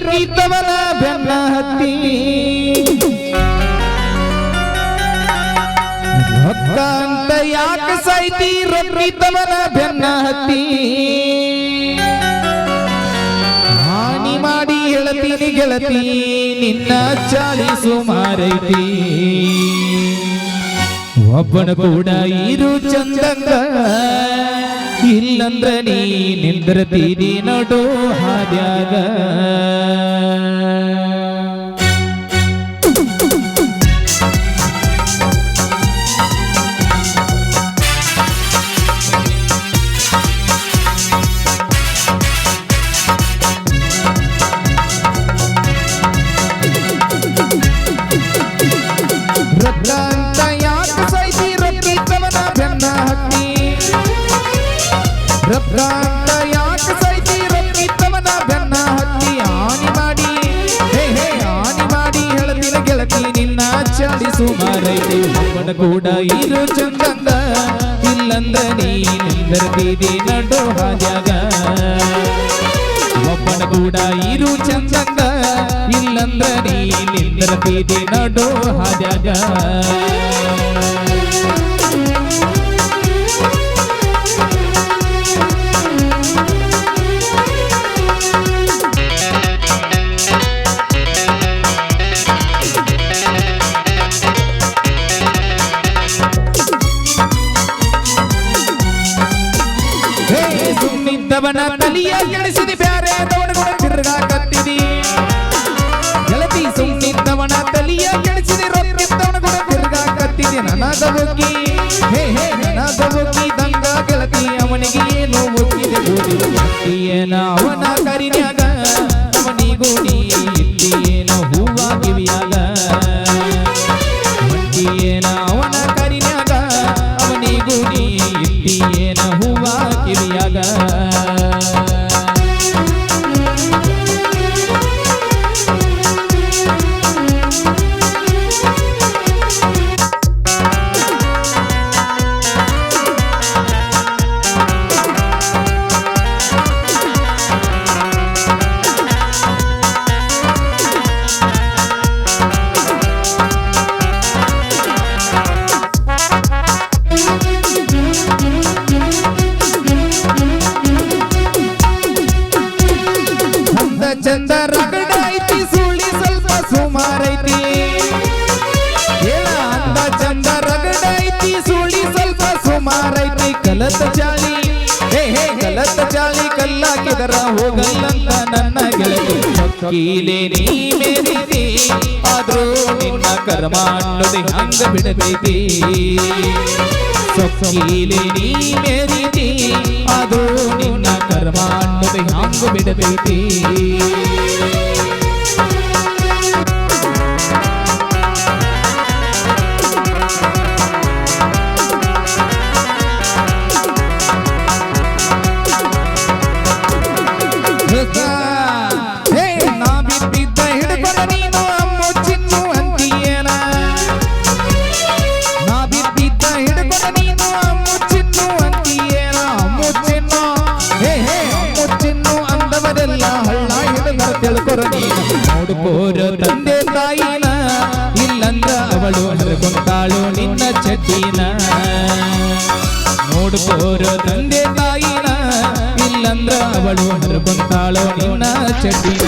ರೊಕ್ಕಿದ್ದವನ ಬೆನ್ನ ಹತ್ತಿ ರೊಕ್ಕ ಅಂತ ಯಾಕೆ ಸಾಯ್ತಿ ರೊಕ್ಕಿದ್ದವನ ಬೆನ್ನ ಹತ್ತಿ ಹಾನಿ ಮಾಡಿ ಹೇಳತೀನಿ ಗೆಳತಿ ನಿನ್ನ ಚಾಳಿ ಸುಮಾರೈತಿ ಒಬ್ಬನ ಕೂಡ ಇರು ಚಂದಂಗ ಇಲ್ಲಂದ್ರ ನೀ ನಿಂದ್ರತೀರಿ ನಡು ಹಾದ್ಯಾಗ ರೊಕ್ಕ ಯಾಕೆ ಸಾಯ್ತಿ ರೊಕ್ಕಿದ್ದವನ ಬೆನ್ನ ಹತ್ತಿ ಹಾನಿ ಮಾಡಿ ಹಾನಿ ಮಾಡಿ ಹೇಳತಿನ ಗೆಳತಿ ನಿನ್ನ ಚಾಡಿ ಸುಮಾರೈತಿ ಒಬ್ಬನ ಕೂಡ ಇರು ಚಂದಂಗ ಇಲ್ಲಂದ ನೀ ನಿಂದರ್ತೀದಿ ನಡು ಹಾದ್ಯಾಗ ಒಬ್ಬನ ಕೂಡ ಇರು ಚಂದಂಗ ಇಲ್ಲಂದ ನೀ ನಿಂದರ್ತೀದಿ ನಡು ಹಾದ್ಯಾಗ ಸುಮ್ಮಿದ್ದವನ ತಲಿಯ ಕೆಡಿಸಿದಿ ಬ್ಯಾರೆ ದವಡಗಳ ತಿರುಗಾಕತ್ತಿದಿ ಗೆಳತಿ ಸುಮ್ಮಿದ್ದವನ ತಲಿಯ ಕೆಡಿಸಿದಿ ರೊಕ್ಕಿದ್ದವನ ಕೂಡ ತಿರುಗಾಕತ್ತಿದಿ ನನಗ ಹೋಗಿ ನನಗ ಹೋಗಿ ದಂಗ ಗೆಳತಿ ಅವನಿಗೆ ಏನು ಮುಟ್ಟಿದೆ ಏನ ಅವನ ಕರಿನ್ಯಾಗ ಅವನಿಗೂ ನೀ ಇಲ್ಲಿ ಏನ ಹೂವ ಕಿವಿಯಾಗ ಏನ ಅವನ ಕರಿನ್ಯಾಗ ಅವನಿಗೂ ನೀ ಇಲ್ಲಿ ಏನ ಹೂವ ಕಿವಿಯಾಗ ಚಂದ ರಗಡ ಐತಿ ಸುಳ್ಳಿ ಸ್ವಲ್ಪ ಸುಮಾರೈತಿ ಹೇಳ ಅಂದ ಚಂದ ರಗಡ ಐತಿ ಸುಳ್ಳಿ ಸ್ವಲ್ಪ ಸುಮಾರೈತಿ ಕಲತ ಚಾಳಿ ಕಲತ ಚಾಳಿ ಕಲ್ಲಾಕಿದರ ಹೋಗಲ್ಲಂತ ನನ್ನ ಗೆಳತಿ ಕೀಲೆ ನೀ ಮೇರಿತಿ ಆದ್ರೂ ನಿನ್ನ ಕರ್ಮ ಅನ್ನೋದು ಹಂಗ ಬಿಡತೈತಿ ಸೊಕ್ಕೀಲೆ ನೀ ಮೇರಿತಿ ಆದ್ರೂ ನಿನ್ನ ಕರ್ಮ ಅನ್ನೋದು ಹಂಗ ಬಿಡತೈತಿ ನಾ ಬಿದ್ದಿದ್ದ ಹಿಡ್ಕೊಂಡ ನೀನು ಅಮ್ಮು ಚಿನ್ನು ಅಂತೀಯೇನ ನಾ ಬಿದ್ದಿದ್ದ ಹಿಡ್ಕೊಂಡ ನೀನು ಅಮ್ಮು ಚಿನ್ನು ಅಂತೀಯೇನ ಅಮ್ಮು ಚಿನ್ನು ಅಮ್ಮು ಚಿನ್ನು ಅಂದವರೆಲ್ಲ ಹಳ್ಳ ಹಿಡಿದ ತಿಳ್ಕೊರ ನೀನು ನೋಡ್ಕೋರ ತಂದೆ ತಾಯಿನ ಇಲ್ಲಂದ್ರ ಅವಳು ಹರ್ಕೊಂತಾಳು ನಿನ್ನ ಚಡ್ಡಿನ ನೋಡ್ಕೋರ ತಂದೆ ತಾಯಿನ ಇಲ್ಲಂದ್ರ ಅವಳು ಹರ್ಕೊಂತಾಳು ನಿನ್ನ ಚಡ್ಡಿನ